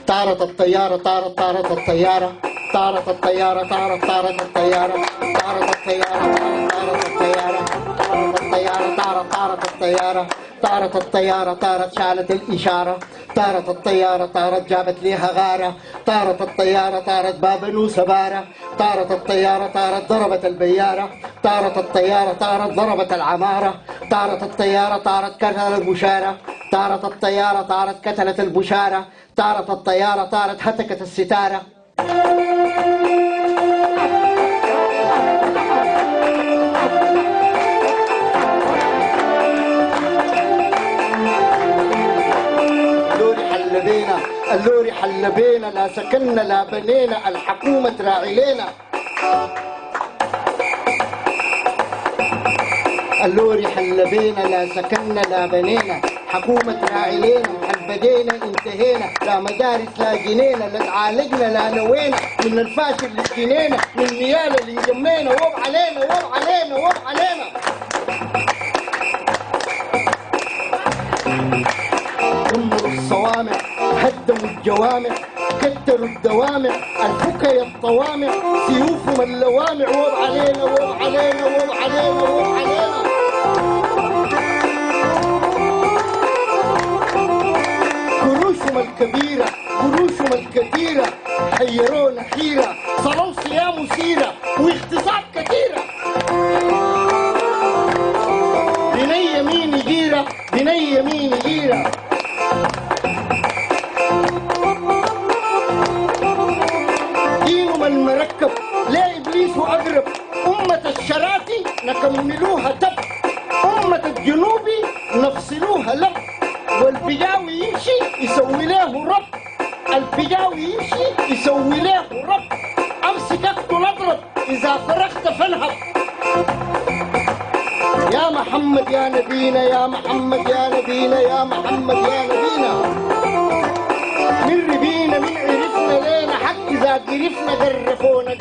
طارت الطيارة طارت الطيارة طارت الطيارة طارت الطيارة طارت الطيارة طارت الطيارة طارت الطيارة طارت الطيارة طارت الطيارة شالت الإشارة طارت الطيارة جابت ليها غارة طارت الطيارة باب وسبارة طارت الطيارة ضربت البيارة طارت الطيارة ضربت العمارة طارت الطيارة كتلت البشارة طارت الطيارة كتلت البشارة طارت الطيارة هتكت الستارة. اللوري حل بينا لا سكننا لا بنينا الحكومة تراعي لينا. اللوري حل بينا لا سكننا لا بنينا حكومة تراعي لينا حل بدينا انتهينا لا مدارس لا جنينا لا تعالجنا لا نوينا من الفاشل اللي جنينا من النيالة اللي انجمينا ووب علينا ووب علينا ووب علينا. دمروا الصوامع هدموا الجوامع كتروا الدوامع الفكية الطوامع سيوفهم اللوامع ووب علينا ووب علينا ووب علينا ووب علينا. قروشهم الكبيرة قروشهم الكثيرة حيرونا حيرة صلوا صيام وسيرة واغتصاب كثيرة. بني يمين جيرة بني يمين جيرة. دينهم المركب لا إبليس وأقرب أمة الشراتي نكملوها تب أمة الجنوبي نفصلوها لب والبجاوي يمشي يسوي له رب البجاوي يمشي يسوي له رب أمسك أقتل أضرب إذا فرغت فانهب. يا محمد يا نبينا يا محمد يا نبينا يا محمد يا نبينا. من ربينا من عرفنا لينا حق إذا قرفنا قرفونا